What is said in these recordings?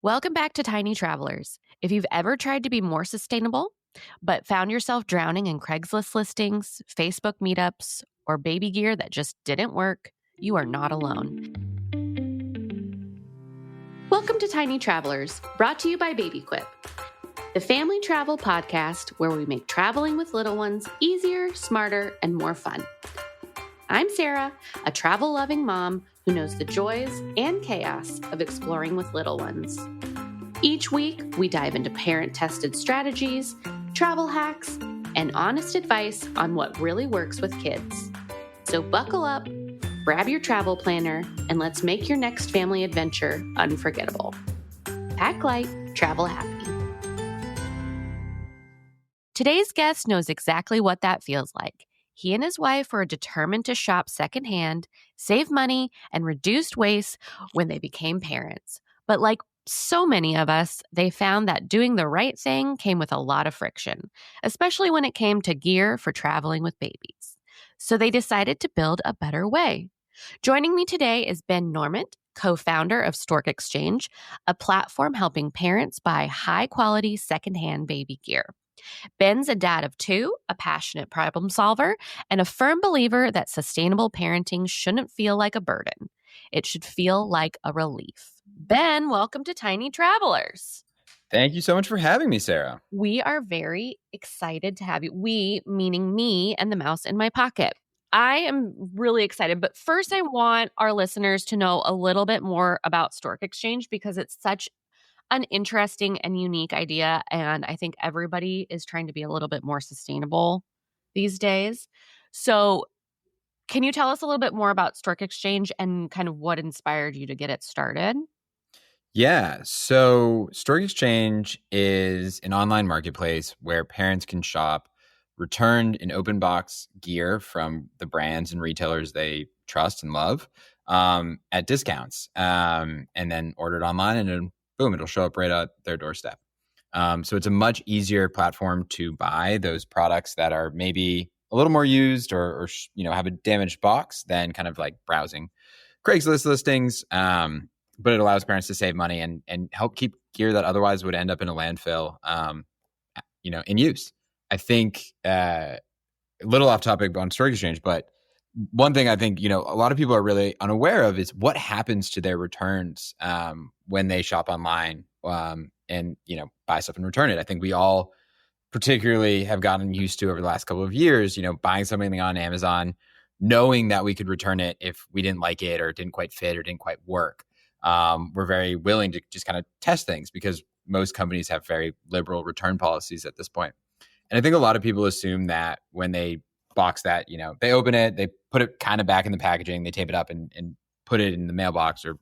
Welcome back to Tiny Travelers. If you've ever tried to be more sustainable, but found yourself drowning in Craigslist listings, Facebook meetups, or baby gear that just didn't work, you are not alone. Welcome to Tiny Travelers, brought to you by BabyQuip, the family travel podcast where we make traveling with little ones easier, smarter, and more fun. I'm Sarah, a travel-loving mom who knows the joys and chaos of exploring with little ones. Each week, we dive into parent-tested strategies, travel hacks, and honest advice on what really works with kids. So buckle up, grab your travel planner, and let's make your next family adventure unforgettable. Pack light, travel happy. Today's guest knows exactly what that feels like. He and his wife were determined to shop secondhand, save money, and reduce waste when they became parents. But like so many of us, they found that doing the right thing came with a lot of friction, especially when it came to gear for traveling with babies. So they decided to build a better way. Joining me today is Ben Norment, co-founder of Stork Exchange, a platform helping parents buy high-quality secondhand baby gear. Ben's a dad of two, a passionate problem solver, and a firm believer that sustainable parenting shouldn't feel like a burden. It should feel like a relief. Ben, welcome to Tiny Travelers. Thank you so much for having me, Sarah. We are very excited to have you. We, meaning me and the mouse in my pocket. I am really excited, but first I want our listeners to know a little bit more about Stork Exchange because it's such an interesting and unique idea. And I think everybody is trying to be a little bit more sustainable these days. So can you tell us a little bit more about Stork Exchange and kind of what inspired you to get it started? Yeah. So Stork Exchange is an online marketplace where parents can shop returned and open box gear from the brands and retailers they trust and love at discounts, and then order it online and then boom, it'll show up right at their doorstep. So it's a much easier platform to buy those products that are maybe a little more used or have a damaged box than kind of like browsing Craigslist listings. But it allows parents to save money and help keep gear that otherwise would end up in a landfill, in use. I think a little off topic on Stork Exchange, but one thing I think, a lot of people are really unaware of is what happens to their returns when they shop online and buy stuff and return it. I think we all particularly have gotten used to over the last couple of years, buying something on Amazon, knowing that we could return it if we didn't like it or it didn't quite fit or didn't quite work. We're very willing to just kind of test things because most companies have very liberal return policies at this point. And I think a lot of people assume that when they box that, they open it, they put it kind of back in the packaging, they tape it up and put it in the mailbox or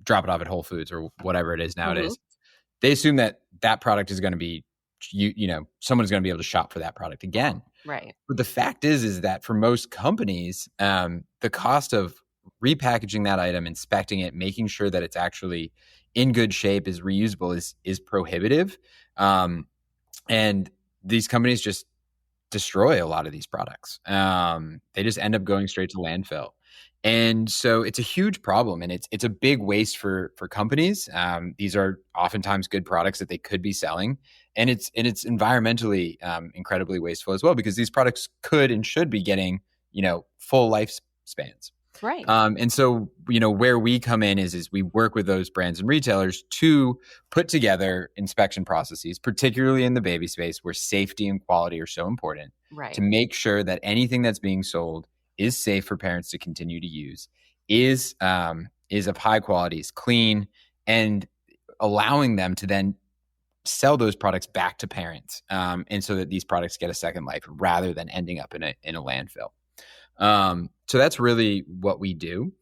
drop it off at Whole Foods or whatever it is nowadays. Mm-hmm. They assume that product is going to be, someone's going to be able to shop for that product again. Right. But the fact is that for most companies, the cost of repackaging that item, inspecting it, making sure that it's actually in good shape, is reusable, is prohibitive. And these companies just destroy a lot of these products. They just end up going straight to landfill. And so it's a huge problem and it's a big waste for companies. These are oftentimes good products that they could be selling. And it's environmentally incredibly wasteful as well, because these products could and should be getting, full lifespans. Right. And so, where we come in is we work with those brands and retailers to put together inspection processes, particularly in the baby space where safety and quality are so important, right, to make sure that anything that's being sold is safe for parents to continue to use, is of high quality, is clean, and allowing them to then sell those products back to parents, and so that these products get a second life rather than ending up in a landfill. So that's really what we do.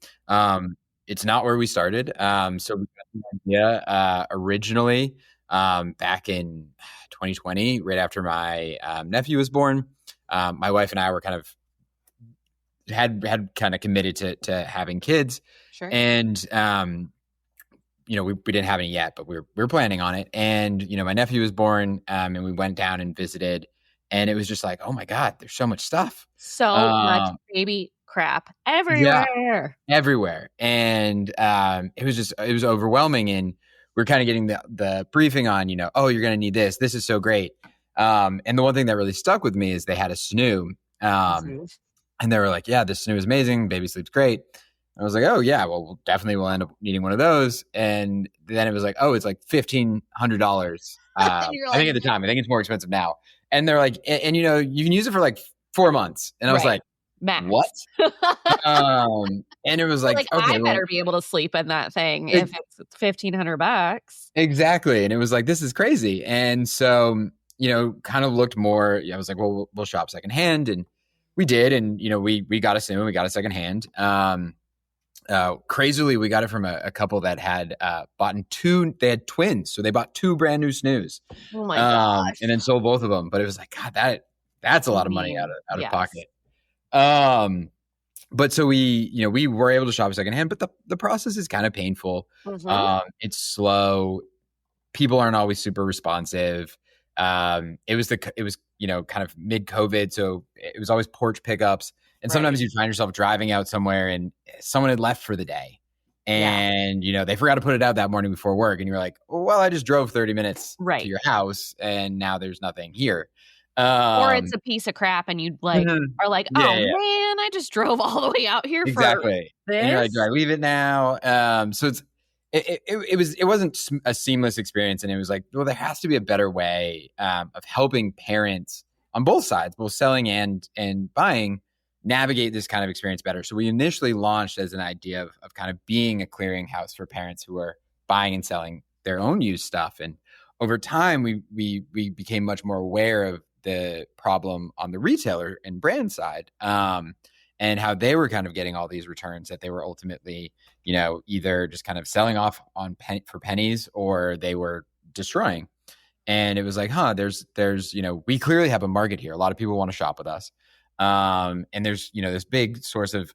It's not where we started. So we got the idea originally back in 2020, right after my nephew was born. My wife and I were kind of had kind of committed to having kids. Sure. And we didn't have any yet, but we were planning on it. And my nephew was born, and we went down and visited. And it was just like, oh my God, there's so much stuff. So much baby crap everywhere. Yeah, everywhere. And it was overwhelming. And we're kind of getting the briefing on, oh, you're going to need this. This is so great. And the one thing that really stuck with me is they had a snoo. Mhm. And they were like, yeah, this snoo is amazing. Baby sleeps great. I was like, oh yeah, well, we'll end up needing one of those. And then it was like, oh, it's like $1,500. I And you're think like, at the time, I think it's more expensive now. And they're like, and you can use it for like 4 months. And I was right, like, max. what? And it was You're like, like, okay, I well, better be able to sleep in that thing if it's $1,500. exactly. And it was like, this is crazy. And so, kind of looked more, I was like, well, we'll shop secondhand. And we did. And, we got a snoo, we got a secondhand. Crazily, we got it from a couple that had bought they had twins. So they bought 2 brand new snoos. Oh my gosh. And then sold both of them. But it was like, God, that's a lot of money out of Yes. pocket. But so we were able to shop secondhand, but the process is kind of painful. Mhm. It's slow. People aren't always super responsive. It was kind of mid COVID. So it was always porch pickups. And sometimes Right. you find yourself driving out somewhere and someone had left for the day. Yeah. And, they forgot to put it out that morning before work. And you're like, well, I just drove 30 minutes to Right. your house and now there's nothing here. Or it's a piece of crap and you'd like are like, Yeah, "Oh, yeah. man, I just drove all the way out here for Exactly. And you're like, this?" do I leave it now? So it wasn't a seamless experience. And it was like, well, there has to be a better way of helping parents on both sides, both selling and buying, navigate this kind of experience better. So we initially launched as an idea of kind of being a clearinghouse for parents who are buying and selling their own used stuff. And over time, we became much more aware of the problem on the retailer and brand side, and how they were kind of getting all these returns that they were ultimately, either just kind of selling off for pennies or they were destroying. And it was like, there's, we clearly have a market here. A lot of people want to shop with us. And there's, this big source of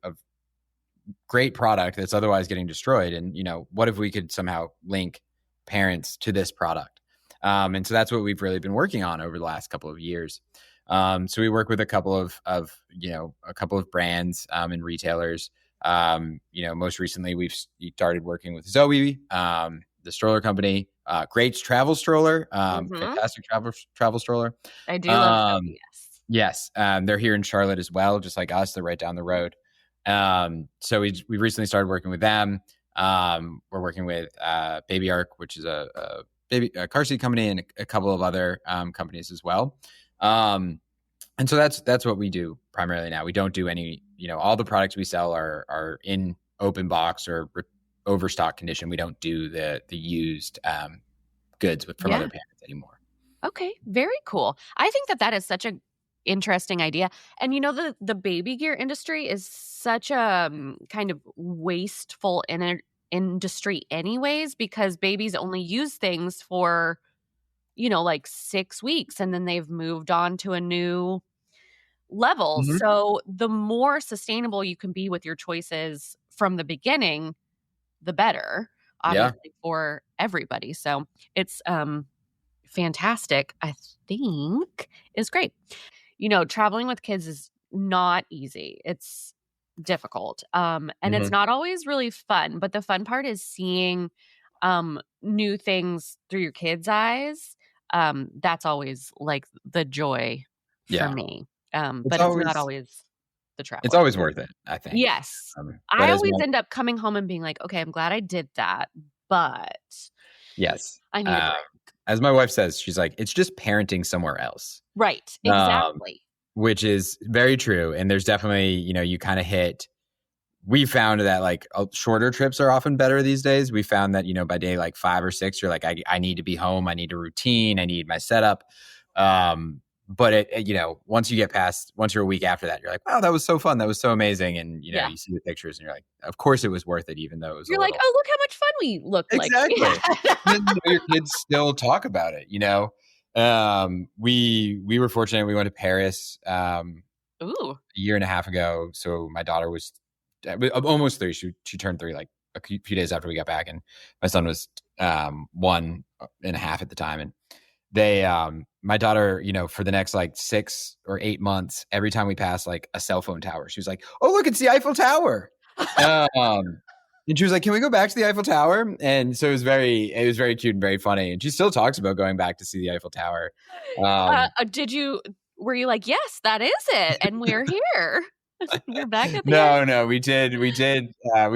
great product that's otherwise getting destroyed. And, what if we could somehow link parents to this product? And so that's what we've really been working on over the last couple of years. So we work with a couple of brands and retailers. Most recently we've started working with Zoe, the stroller company, great travel stroller, Mhm. fantastic travel stroller. I do love that, Um, yes. yes, they're here in Charlotte as well, just like us. They're right down the road. So we recently started working with them. We're working with Baby Arc, which is a car seat company, and a couple of other companies as well. And so that's what we do primarily now. We don't do any, all the products we sell are in open box or overstock condition. We don't do the used goods from other parents anymore. Okay, very cool. I think that is such a interesting idea. And the baby gear industry is such a kind of wasteful industry anyways, because babies only use things for like 6 weeks and then they've moved on to a new level. Mhm. So the more sustainable you can be with your choices from the beginning, the better, Yeah. obviously, for everybody. So it's fantastic, I think, is great. Traveling with kids is not easy. It's difficult. And it's Mhm. not always really fun, but the fun part is seeing new things through your kids' eyes. That's always like the joy for Yeah. me. It's But it's not always always the it's traveling. always worth it, I think. Yes. But I as always my end up coming home and being like, "Okay, I'm glad I did that, but yes, I need a break." as my wife says, she's like, it's just parenting somewhere else. Right. Um, Exactly. which is very true. And there's definitely, you kind of we found that like shorter trips are often better these days. We found that, by day like 5 or 6, you're like, I need to be home. I need a routine. I need my setup. But once you're a week after that, you're like, wow, that was so fun. That was so amazing. And, Yeah. you see the pictures and you're like, of course it was worth it, even though it was a You're like, little. "Oh, look how much fun we looked like." Exactly. Yeah. And then, your kids still talk about it, we were fortunate. We went to Paris Ooh. a year and a half ago. So my daughter was almost 3. She turned 3 like a few days after we got back, and my son was 1.5 at the time. And they my daughter, for the next like 6 or 8 months, every time we passed like a cell phone tower, she was like, oh, look, it's the Eiffel Tower. um And she was like, "Can we go back to the Eiffel Tower?" And so it was very cute and very funny. And she still talks about going back to see the Eiffel Tower. Did you, were you like, yes, that is it, and we're here. We're back at the end. No, we did. We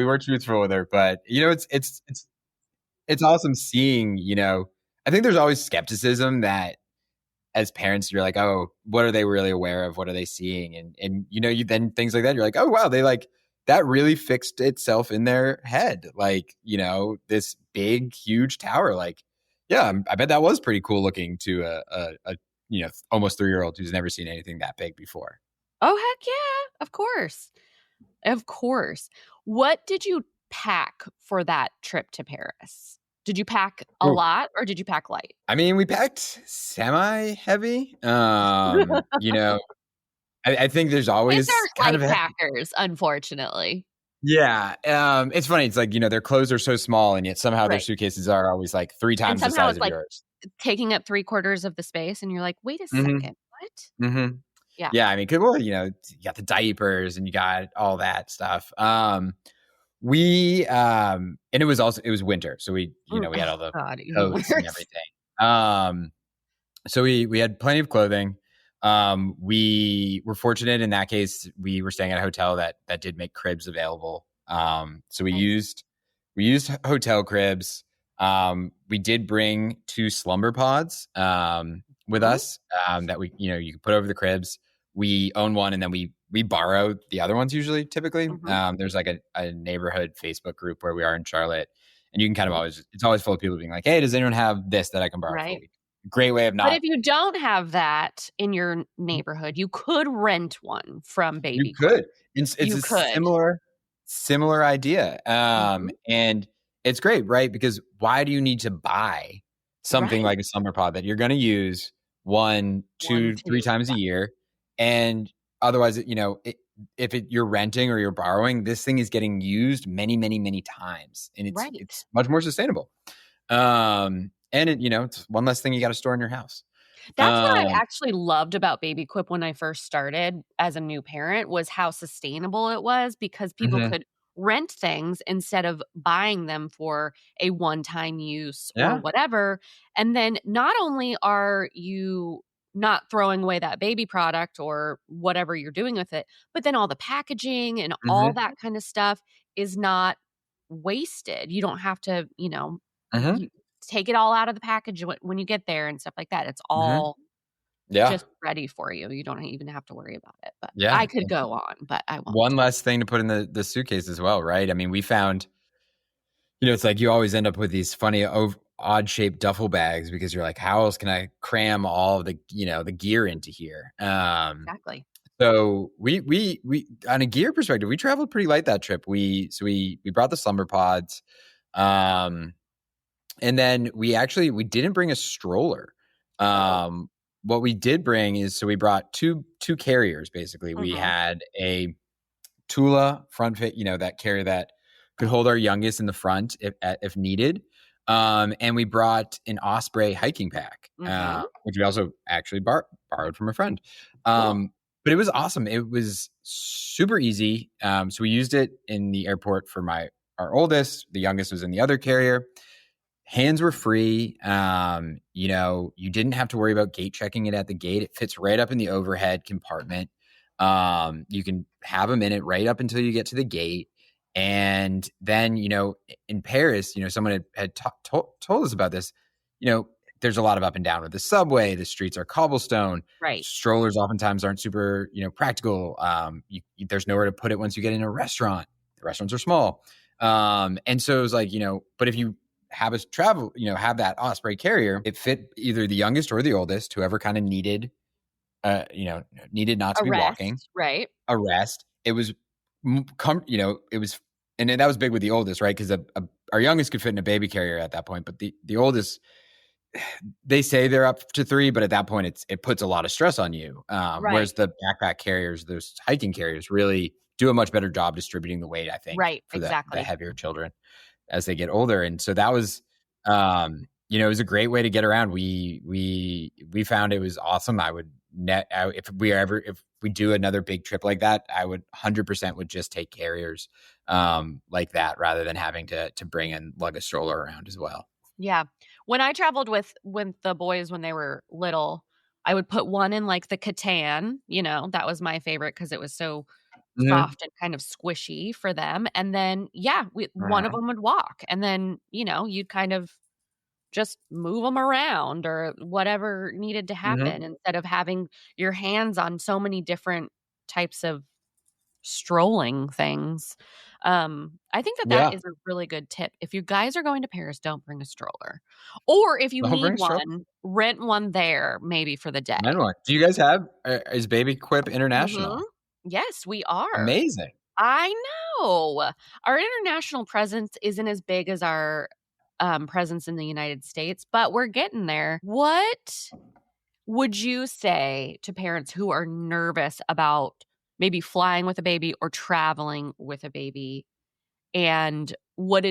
were truthful with her, but it's awesome seeing. I think there's always skepticism that as parents you're like, oh, what are they really aware of? What are they seeing? And you then things like that. You're like, oh wow, they like that really fixed itself in their head. Like this big, huge tower. Like, yeah, I bet that was pretty cool looking to a almost 3-year-old who's never seen anything that big before. Oh, heck yeah. Of course. Of course. What did you pack for that trip to Paris? Did you pack a Ooh. lot or did you pack light? I mean, we packed semi heavy. I think there's Kids always are kind of light packers, unfortunately. yeah. It's funny. It's like their clothes are so small, and yet somehow their Right. suitcases are always like 3 And times the somehow size it's of like yours. taking up 3/4 of the space, and you're like, wait a Mm-hmm. second, what? Mm-hmm. Yeah. Yeah. I mean, you got the diapers and you got all that stuff. And it was winter, so we had all the God, even coats and worse. everything. So we had plenty of clothing. We were fortunate in that case. We were staying at a hotel that did make cribs available. So we Nice. used hotel cribs. We did bring 2 slumber pods with Mhm. us that you could put over the cribs. We own one, and then we borrow the other ones typically. Mhm. There's like a neighborhood Facebook group where we are in Charlotte, and you can kind of Mhm. it's always full of people being like, hey, does anyone have this that I can borrow for a Right. week? Great way of But not if you don't have that in your neighborhood, you could rent one from you Baby Quip. could. It's You a could. similar idea. Mhm. And it's great, right? Because why do you need to buy something Right. like a summer pod that you're going to use 1, 1, 2, 3 2. times Yeah. a year? And otherwise, you're renting or you're borrowing, this thing is getting used many, many, many times, and Right. it's much more sustainable. And it's one less thing you got to store in your house. That's what I Um, actually loved about Baby Quip when I first started as a new parent was how sustainable it was because people mhm. could rent things instead of buying them for a one-time use or Yeah. whatever. And then not only are you not throwing away that baby product or whatever you're doing with it, but then all the packaging and all Mhm. that kind of stuff is not wasted. You don't have to, Mhm. you take it all out of the package when you get there and stuff like that. It's Mhm. all Yeah. just ready for you. You don't even have to worry about it, but I Yeah. could go on, but I One won't. less thing to put in the suitcase as well, right? I mean, we found, it's like you always end up with these funny, odd shaped duffel bags because you're like, how else can I cram all of the gear into here? Exactly. So we on a gear perspective, we traveled pretty light that trip. We brought the slumber pods, um, and then we didn't bring a stroller. Oh. What we did bring is we brought two carriers. Basically, we Mhm. had a Tula front fit, that carrier that could hold our youngest in the front if needed. And we brought an Osprey hiking pack, Mhm. which we also actually borrowed from a friend. Cool. But it was awesome. It was super easy. So we used it in the airport for our oldest. The youngest was in the other carrier. Hands were free. You didn't have to worry about gate checking it at the gate. It fits right up in the overhead compartment. You can have them in it right up until you get to the gate. And then, in Paris, someone had told us about this. There's a lot of up and down with the subway. The streets are cobblestone. Right. Strollers oftentimes aren't super, practical. There's nowhere to put it once you get in a restaurant. The restaurants are small. And so it was like, but if you have us travel, have that Osprey carrier, it fit either the youngest or the oldest, whoever kind of needed not to A be walking, rest, right? a rest. It was, it was, and that was big with the oldest, right? Because our youngest could fit in a baby carrier at that point, but the oldest, they say they're up to 3, but at that point, it puts a lot of stress on you. Right. Whereas the backpack carriers, those hiking carriers, really do a much better job distributing the weight, I think, Right, for the exactly. heavier children as they get older. And so that was, it was a great way to get around. We found it was awesome. I would if we do another big trip like that, I would 100% would just take carriers. like that, rather than having to bring and lug a stroller around as well. Yeah. When I traveled with the boys when they were little, I would put one in, like, the Catan, that was my favorite because it was so Mhm. soft and kind of squishy for them, and then, yeah, one of Uh-huh. them would walk, and then, you'd kind of just move them around or whatever needed to Mhm. happen instead of having your hands on so many different types of strolling things. I think that Yeah. is a really good tip. If you guys are going to Paris, don't bring a stroller. Or if you Don't need bring a stroller. one, rent one there maybe for the day. Mine one. Do you guys have is Baby Quip Mhm. international? Yes, we are. Amazing. I know. Our international presence isn't as big as our, presence in the United States, but we're getting there. What would you say to parents who are nervous about maybe flying with a baby or traveling with a baby? And what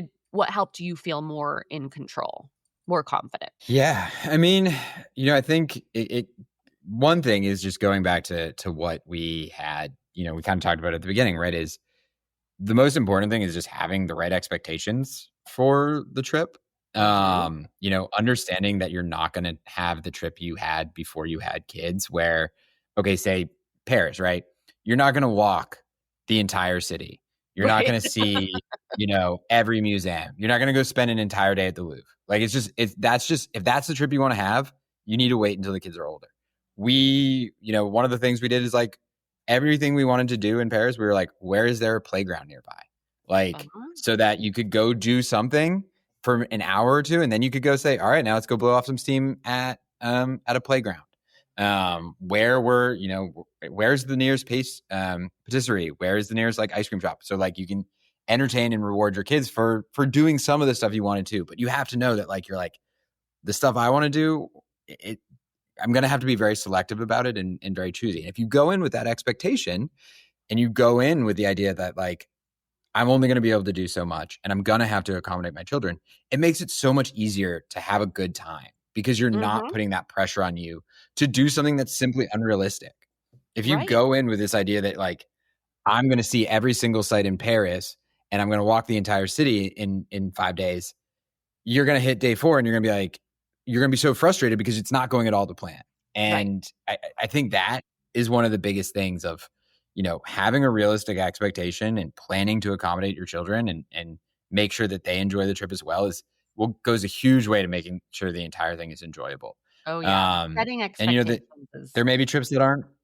helped you feel more in control, more confident? Yeah. I mean, I think it one thing is just going back to what we had, we kind of talked about at the beginning, right? Is the most important thing is just having the right expectations for the trip. Mhm. Understanding that you're not going to have the trip you had before you had kids, where, okay, say Paris, right? You're not going to walk the entire city. You're not Right. going to see, every museum. You're not going to go spend an entire day at the Louvre. Like, if that's the trip you want to have, you need to wait until the kids are older. One of the things we did is like, everything we wanted to do in Paris, we were like, where is there a playground nearby? Like, Uh-huh. so that you could go do something for an hour or two, and then you could go say, all right, now let's go blow off some steam at a playground. Where's the nearest patisserie? Where's the nearest like ice cream shop? So like you can entertain and reward your kids for doing some of the stuff you wanted to, but you have to know that like you're like, the stuff I want to do, I'm going to have to be very selective about it and very choosy. And if you go in with that expectation and you go in with the idea that like, I'm only going to be able to do so much and I'm going to have to accommodate my children, it makes it so much easier to have a good time because you're not Mhm. putting that pressure on you to do something that's simply unrealistic. If you Right. go in with this idea that like, I'm going to see every single site in Paris and I'm going to walk the entire city in 5 days, you're going to hit day 4 and you're going to be so frustrated because it's not going at all to plan. Right. And I think that is one of the biggest things of, having a realistic expectation and planning to accommodate your children and make sure that they enjoy the trip as well goes a huge way to making sure the entire thing is enjoyable. Oh, yeah. Setting And that expectations is there may be trips that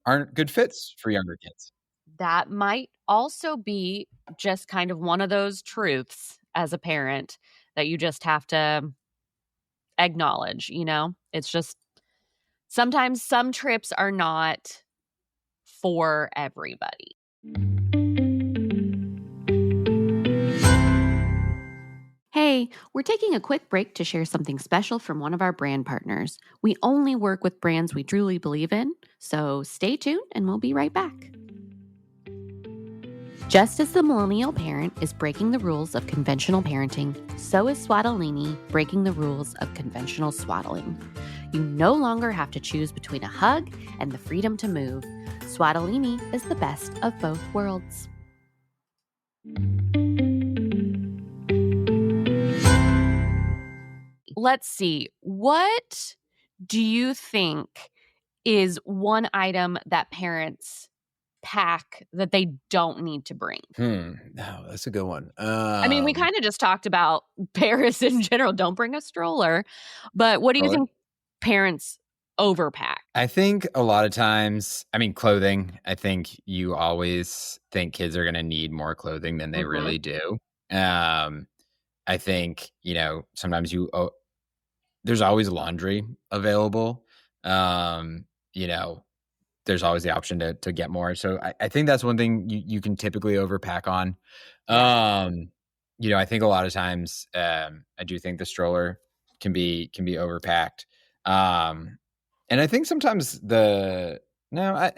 aren't good fits for younger kids. that might also be just kind of one of those truths as a parent that you just have to acknowledge? It's just sometimes some trips are not for everybody. Hey, we're taking a quick break to share something special from one of our brand partners. We only work with brands we truly believe in, so stay tuned and we'll be right back. Just as the millennial parent is breaking the rules of conventional parenting, so is Swaddlini breaking the rules of conventional swaddling. You no longer have to choose between a hug and the freedom to move. Swaddlini is the best of both worlds. Let's see. What do you think is one item that parents pack that they don't need to bring? No, that's a good one. I mean, we kinda just talked about Paris in general, don't bring a stroller, but what do you Stroller. think parents overpack? I think a lot of times, I mean, clothing, I think you always think kids are going to need more clothing than they Mhm. really do. Um, I think, sometimes there's always laundry available. Um, you know, there's always the option to get more. So I think that's one thing you can typically overpack on. Yeah. Um, I think a lot of times, I do think the stroller can be overpacked. Um, and I think sometimes no, I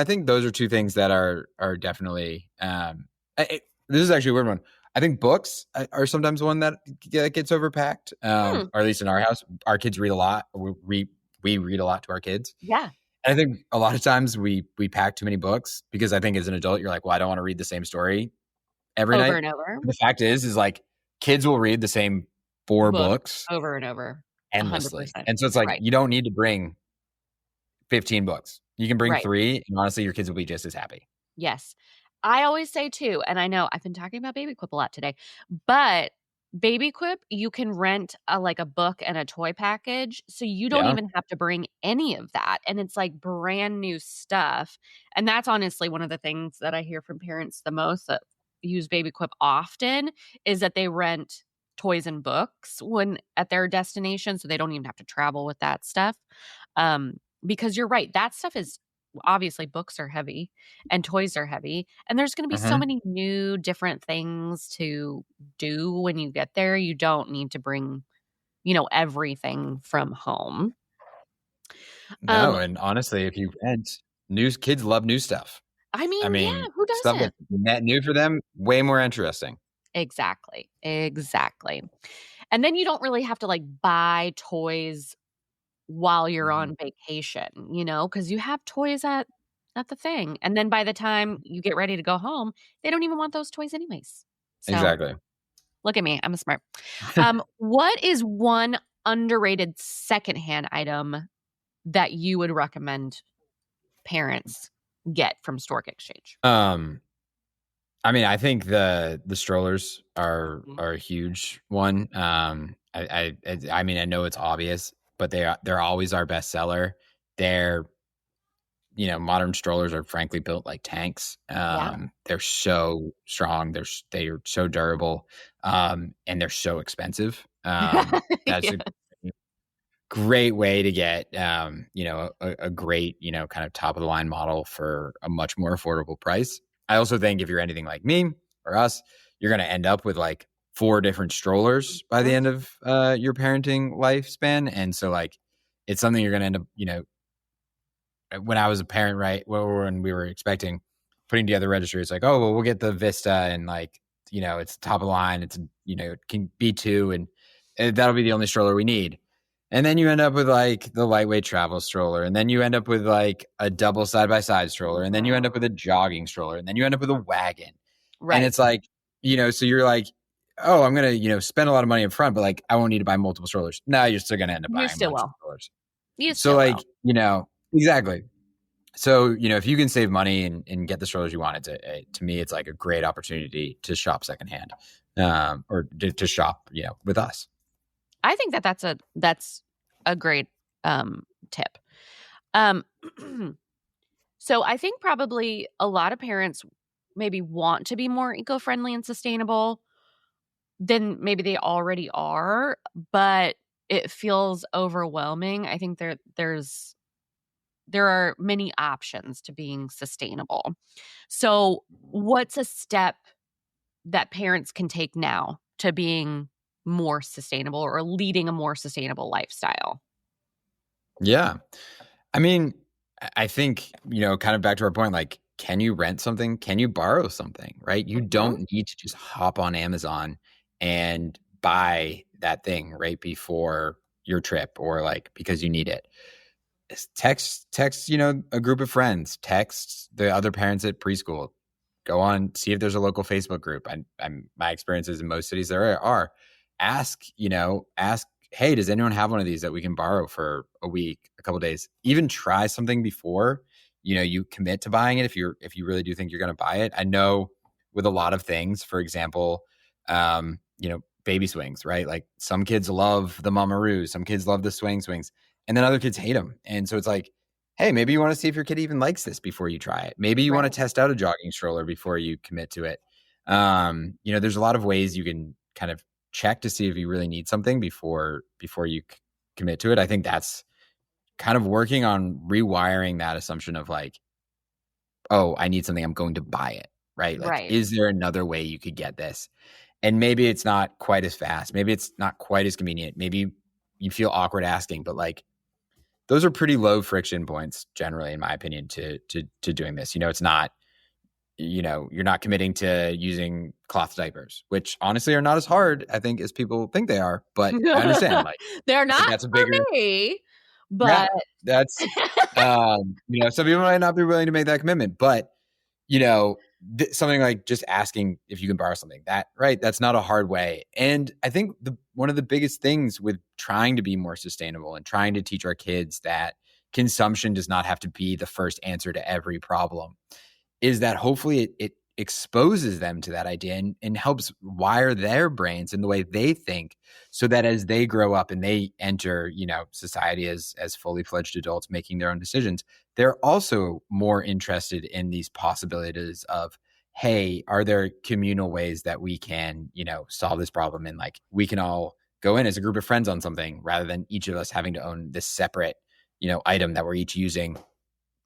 think those are two things that are definitely, this is actually a weird one. I think books are sometimes one that gets overpacked, Hmm. or at least in our house, our kids read a lot. We read a lot to our kids. Yeah. And I think a lot of times we pack too many books because I think as an adult, you're like, well, I don't want to read the same story every Over night. and over. And the fact is like kids will read the same 4 Book books over and over. endlessly. 100%. And so it's like, Right. you don't need to bring 15 books. You can bring Right. 3, and honestly, your kids will be just as happy. Yes. I always say too, and I know I've been talking about Baby Quip a lot today, but Baby Quip, you can rent like a book and a toy package, so you don't Yeah. even have to bring any of that, and it's like brand new stuff. And that's honestly one of the things that I hear from parents the most that use Baby Quip often is that they rent toys and books when at their destination, so they don't even have to travel with that stuff. Because you're right, that stuff is obviously books are heavy and toys are heavy, and there's gonna be so Mhm. many new different things to do when you get there. You don't need to bring, everything from home. No, Um, and honestly, if you rent, kids love new stuff. I I mean, yeah, mean, who stuff doesn't? that's net new for them, way more interesting. Exactly, exactly. And then you don't really have to, like, buy toys while you're Mhm. on vacation, because you have toys at the thing, and then by the time you get ready to go home, they don't even want those toys anyways. So Exactly. look at me, I'm a smart. What is one underrated secondhand item that you would recommend parents get from Stork Exchange? Um, I mean, I think the strollers Mhm. are a huge one. I mean, I know it's obvious, but they're always our best seller. They're modern strollers are frankly built like tanks. Yeah. They're so strong. They're so durable, and they're so expensive. That's Yeah. a great way to get, a great, kind of top of the line model for a much more affordable price. I also think if you're anything like me or us, you're going to end up with like 4 different strollers by the Mhm. end of your parenting lifespan. And so, like, it's something you're going to end up, when I was a parent, right, when we were expecting, putting together registry, it's like, oh, well, we'll get the Vista, and like, it's top of the line. It's, it can be 2, and that'll be the only stroller we need. And then you end up with like the lightweight travel stroller, and then you end up with like a double side by side stroller, and then you end up with a jogging stroller, and then you end up with a wagon. And Right. it's like, so you're like, oh, I'm gonna, spend a lot of money up front, but like I won't need to buy multiple strollers. No, you're still gonna end up You buying a still bunch of will. strollers. You So still will. like, exactly. So, if you can save money and get the strollers you want, to me, it's like a great opportunity to shop secondhand, or to shop, with us. I think that that's a great, tip. Um, so I think probably a lot of parents maybe want to be more eco-friendly and sustainable than maybe they already are, but it feels overwhelming. I think there are many options to being sustainable. So, what's a step that parents can take now to being more sustainable or leading a more sustainable lifestyle? Yeah. I mean, I think, kind of back to our point, like, can you rent something? Can you borrow something? Right? You Mhm. don't need to just hop on Amazon and buy that thing right before your trip, or like because you need it. Text, a group of friends, text the other parents at preschool, go on, see if there's a local Facebook group. I'm my experiences in most cities there are. Ask, hey, does anyone have one of these that we can borrow for a week, a couple days? Even try something before you commit to buying it, if you really do think you're going to buy it. I know with a lot of things, for example, baby swings, right? Like, some kids love the Mamaroos, some kids love the swings, and then other kids hate them. And so it's like, hey, maybe you want to see if your kid even likes this before you try it. Maybe you want to Right. test out a jogging stroller before you commit to it. There's a lot of ways you can kind of check to see if you really need something before you commit to it. I think that's kind of working on rewiring that assumption of like, oh, I need something, I'm going to buy it, right? Like, Right. is there another way you could get this? And maybe it's not quite as fast. Maybe it's not quite as convenient. Maybe you feel awkward asking, but like, those are pretty low friction points generally, in my opinion, to doing this. It's not, you're not committing to using cloth diapers, which honestly are not as hard, I think, as people think they are. But I understand, like, They're I think not that's a for bigger, me, yeah, but that's, some people might not be willing to make that commitment, but, something like just asking if you can borrow something, that's not a hard way. And I think one of the biggest things with trying to be more sustainable and trying to teach our kids that consumption does not have to be the first answer to every problem is that hopefully it exposes them to that idea and helps wire their brains in the way they think, so that as they grow up and they enter, society as fully fledged adults making their own decisions, they're also more interested in these possibilities of, hey, are there communal ways that we can, solve this problem? And like, we can all go in as a group of friends on something rather than each of us having to own this separate, item that we're each using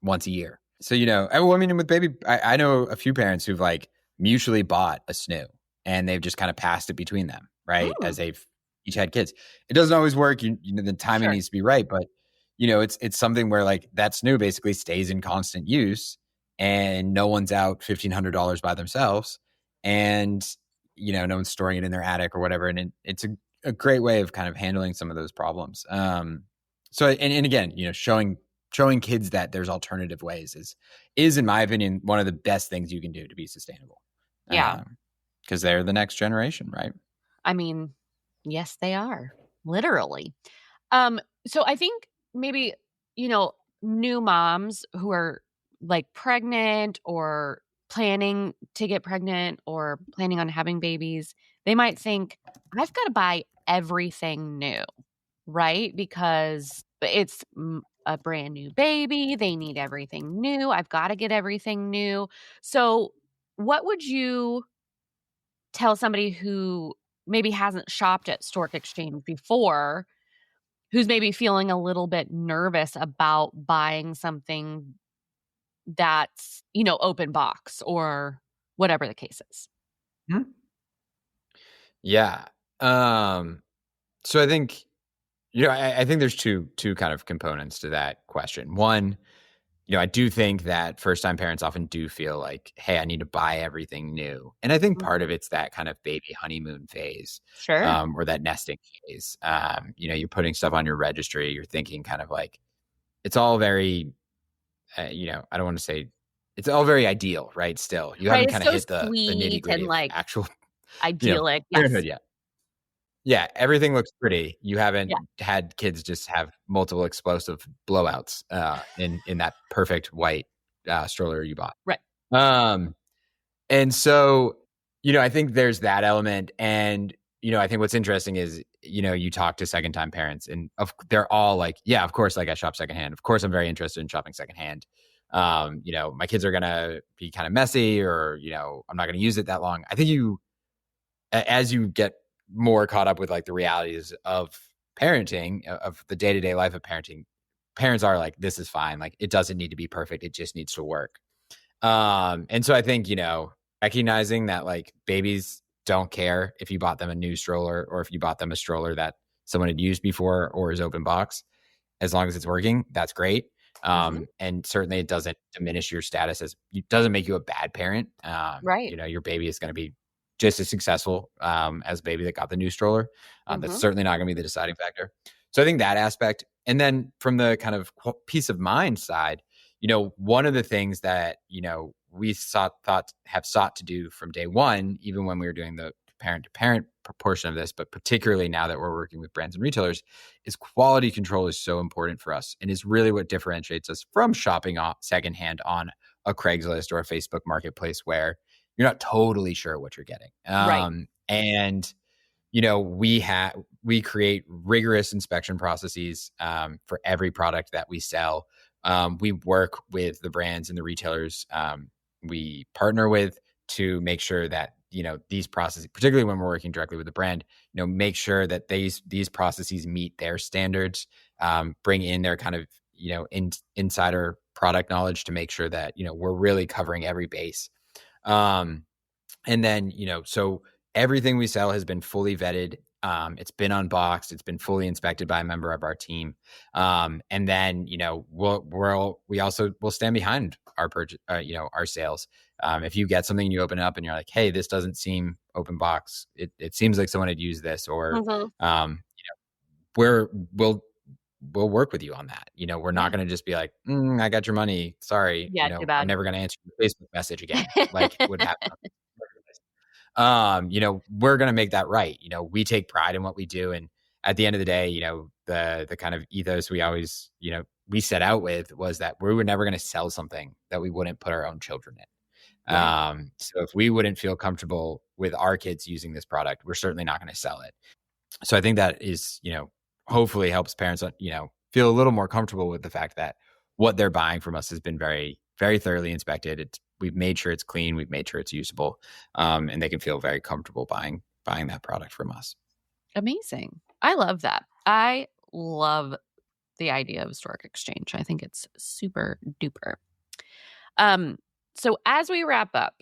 once a year. So, I mean, with baby, I know a few parents who've like mutually bought a snoo and they've just kind of passed it between them, right? As they've each had kids. It doesn't always work. The timing needs to be right, but it's something where like that snoo basically stays in constant use and no one's out $1,500 by themselves, and no one's storing it in their attic or whatever. And it's a great way of kind of handling some of those problems. So, and again, showing kids that there's alternative ways is in my opinion one of the best things you can do to be sustainable. Yeah, because they're the next generation, right? I mean, yes, they are, literally. So I think maybe new moms who are like pregnant or planning to get pregnant or planning on having babies, they might think, I've got to buy everything new, right? Because it's a brand new baby. They need everything new. I've got to get everything new. So what would you tell somebody who maybe hasn't shopped at Stork Exchange before, who's maybe feeling a little bit nervous about buying something that's, open box or whatever the case is? Yeah. So I think, I think there's two kind of components to that question. One, I do think that first-time parents often do feel like, hey, I need to buy everything new. And I think part of it's that kind of baby honeymoon phase. Sure. Or that nesting phase. You're putting stuff on your registry. You're thinking kind of like, it's all very, I don't want to say, it's all very ideal, right? Still, you haven't kind of hit the nitty-gritty and of like actual idyllic. parenthood yet. Yeah, everything looks pretty. You haven't Yeah. had kids just have multiple explosive blowouts in that perfect white stroller you bought. Right. And so, I think there's that element. And, I think what's interesting is, you talk to second-time parents and they're all like, yeah, of course, like I shop secondhand. Of course, I'm very interested in shopping secondhand. My kids are going to be kind of messy or, I'm not going to use it that long. I think as you get more caught up with like the realities of parenting, of the day-to-day life of parenting, parents are like, this is fine. Like, it doesn't need to be perfect. It just needs to work. And so I think, recognizing that like babies don't care if you bought them a new stroller or if you bought them a stroller that someone had used before or is open box, as long as it's working, that's great. And certainly it doesn't diminish your status it doesn't make you a bad parent. Right. Your baby is going to be just as successful as a baby that got the new stroller. That's certainly not going to be the deciding factor. So I think that aspect. And then from the kind of peace of mind side, one of the things that, we have sought to do from day one, even when we were doing the parent to parent proportion of this, but particularly now that we're working with brands and retailers, is quality control is so important for us and is really what differentiates us from shopping secondhand on a Craigslist or a Facebook marketplace where you're not totally sure what you're getting. Right. And, we create rigorous inspection processes for every product that we sell. We work with the brands and the retailers we partner with to make sure that, these processes, particularly when we're working directly with the brand, make sure that these processes meet their standards, bring in their kind of, insider product knowledge to make sure that, we're really covering every base. And then, so everything we sell has been fully vetted. It's been unboxed. It's been fully inspected by a member of our team. And then, we'll stand behind our purchase, our sales. If you get something and you open it up and you're like, hey, this doesn't seem open box. It seems like someone had used this, or, we'll we'll work with you on that. We're not Yeah. going to just be like, I got your money. Sorry. Yeah, too I'm bad. never going to answer your Facebook message again. Like would happen. We're going to make that right. We take pride in what we do. And at the end of the day, the kind of ethos we always, we set out with was that we were never going to sell something that we wouldn't put our own children in. Right. So if we wouldn't feel comfortable with our kids using this product, we're certainly not going to sell it. So I think that is, hopefully helps parents, feel a little more comfortable with the fact that what they're buying from us has been very, very thoroughly inspected. We've made sure it's clean. We've made sure it's usable, and they can feel very comfortable buying that product from us. Amazing. I love that. I love the idea of Stork Exchange. I think it's super duper. So as we wrap up,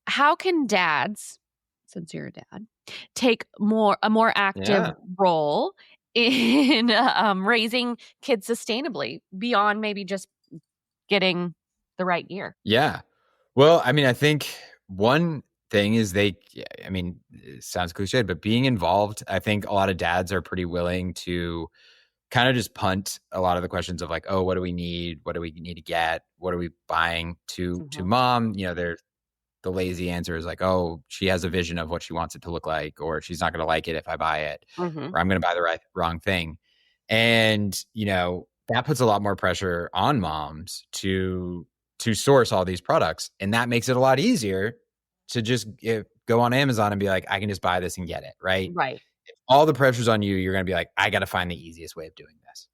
how can dads, since you're a dad, take a more active role in raising kids sustainably beyond maybe just getting the right gear? Yeah. Well, I mean, I think one thing is it sounds cliche, but being involved, I think a lot of dads are pretty willing to kind of just punt a lot of the questions of like, oh, what do we need? What do we need to get? What are we buying to mom? The lazy answer is like, oh, she has a vision of what she wants it to look like, or she's not going to like it if I buy it, or I'm going to buy the wrong thing. And, that puts a lot more pressure on moms to source all these products. And that makes it a lot easier to just go on Amazon and be like, I can just buy this and get it. Right. Right. If all the pressure's on you, you're going to be like, I got to find the easiest way of doing this.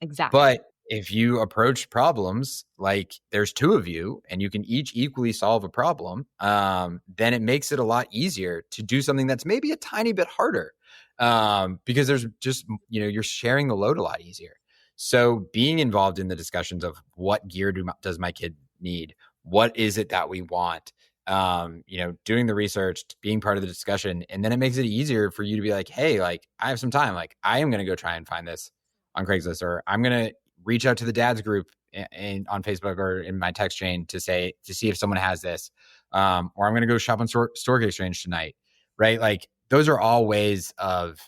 Exactly. But if you approach problems like there's two of you and you can each equally solve a problem, then it makes it a lot easier to do something that's maybe a tiny bit harder, because there's just, you're sharing the load a lot easier. So being involved in the discussions of what gear does my kid need? What is it that we want? Doing the research, being part of the discussion, and then it makes it easier for you to be like, hey, like I have some time. Like I am going to go try and find this on Craigslist, or I'm going to reach out to the dads group on Facebook or in my text chain to see if someone has this, or I'm going to go shop on Stork Exchange tonight. Right. Like those are all ways of,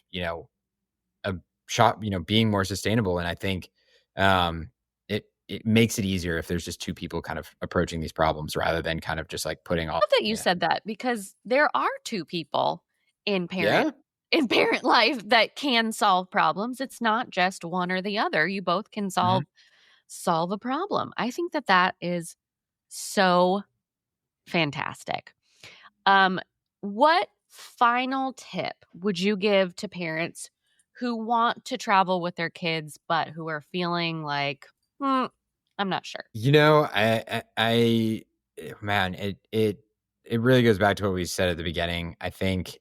being more sustainable. And I think, it makes it easier if there's just two people kind of approaching these problems rather than kind of just like putting all. I love that you said that, because there are two people in parent life that can solve problems. It's not just one or the other. You both can solve a problem. I think that is so fantastic. What final tip would you give to parents who want to travel with their kids but who are feeling like, I'm not sure? It really goes back to what we said at the beginning. I think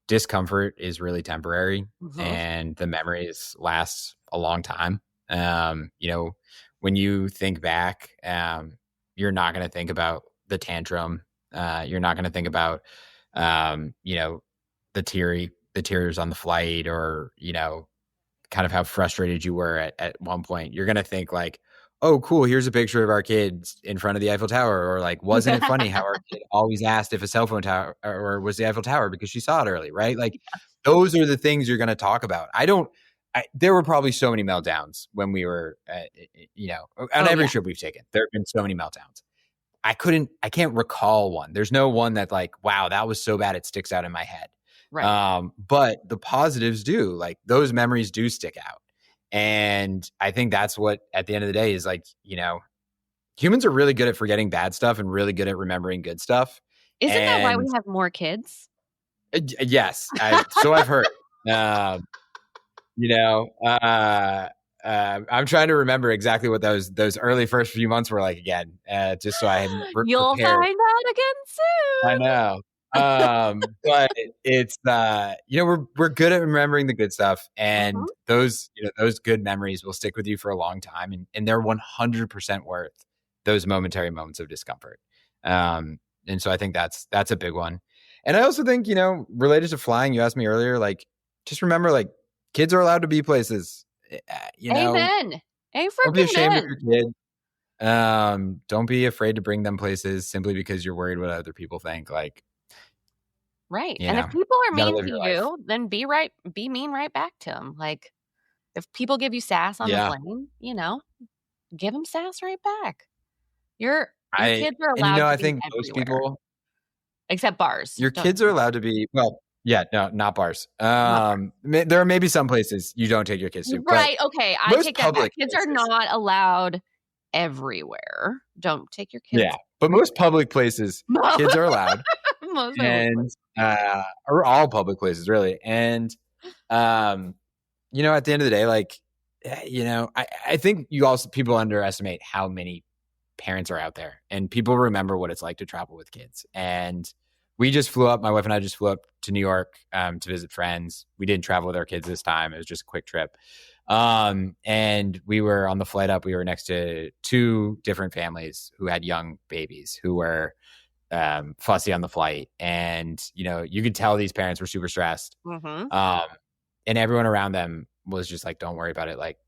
discomfort is really temporary, and the memories last a long time. When you think back, you're not going to think about the tantrum. You're not going to think about, the tears on the flight, or, kind of how frustrated you were at one point. You're going to think like, oh, cool, here's a picture of our kids in front of the Eiffel Tower. Or like, wasn't it funny how our kid always asked if a cell phone tower or was the Eiffel Tower because she saw it early, right? Like those are the things you're going to talk about. There were probably so many meltdowns when we were, on every trip we've taken. There have been so many meltdowns. I can't recall one. There's no one that like, wow, that was so bad it sticks out in my head. Right. But the positives do, like those memories do stick out. And I think that's what, at the end of the day, is like, humans are really good at forgetting bad stuff and really good at remembering good stuff. Isn't that why we have more kids? Yes. So I've heard. I'm trying to remember exactly what those early first few months were like again, just so I hadn't You'll prepared. find out again soon. I know. But it's we're good at remembering the good stuff, and those good memories will stick with you for a long time, and they're 100% worth those momentary moments of discomfort. And so I think that's a big one. And I also think, related to flying, you asked me earlier, like just remember, like kids are allowed to be places. Amen. Don't be ashamed of your kid. Don't be afraid to bring them places simply because you're worried what other people think. Like, right. And if people are mean to you, then be mean right back to them. Like, If people give you sass on the Yeah. plane, give them sass right back. Your kids are And allowed to I be think most everywhere, people, except bars. your Don't kids are allowed to be, well, yeah, no, not bars. not bars. There are maybe some places you don't take your kids to, but Right, okay, I most take that back. public Kids are places, not allowed everywhere. Don't take your kids. yeah, but most public places, kids are allowed, Most and or all public places really. And at the end of the day, like, I think people underestimate how many parents are out there, and people remember what it's like to travel with kids. And my wife and I just flew up to New York to visit friends. We didn't travel with our kids this time. It was just a quick trip. And we were on the flight up, we were next to two different families who had young babies who were fussy on the flight. And, you could tell these parents were super stressed. Mm-hmm. And everyone around them was just like, don't worry about it. Like,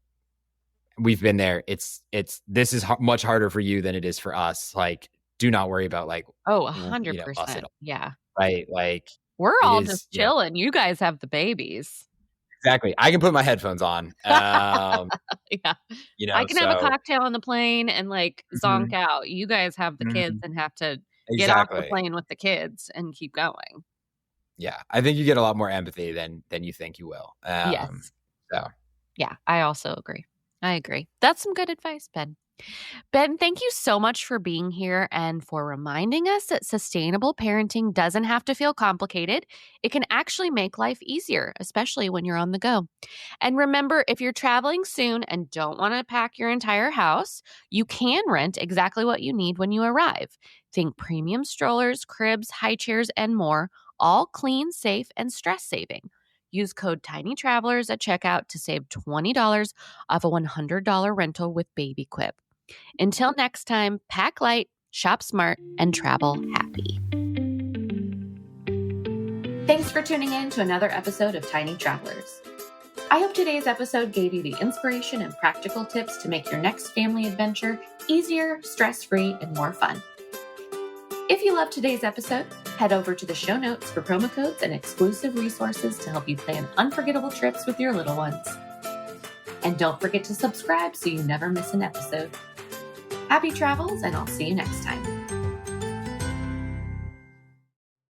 we've been there. This is much harder for you than it is for us. Like, do not worry about like, 100%. Yeah. Right. Like, we're it all is, just chilling. You guys have the babies. Exactly. I can put my headphones on. Yeah. I can have a so cocktail on the plane and like zonk Mhm. out. You guys have the kids Mhm. and have to get off the Exactly. plane with the kids and keep going. Yeah. I think you get a lot more empathy than you think you will. Yes. So Yeah, I also agree. I agree. That's some good advice, Ben. Ben, thank you so much for being here and for reminding us that sustainable parenting doesn't have to feel complicated. It can actually make life easier, especially when you're on the go. And remember, if you're traveling soon and don't want to pack your entire house, you can rent exactly what you need when you arrive. Think premium strollers, cribs, high chairs, and more, all clean, safe, and stress saving. Use code TINYTRAVELERS at checkout to save $20 off a $100 rental with BabyQuip. Until next time, pack light, shop smart, and travel happy. Thanks for tuning in to another episode of Tiny Travelers. I hope today's episode gave you the inspiration and practical tips to make your next family adventure easier, stress-free, and more fun. If you loved today's episode, head over to the show notes for promo codes and exclusive resources to help you plan unforgettable trips with your little ones. And don't forget to subscribe so you never miss an episode. Happy travels, and I'll see you next time.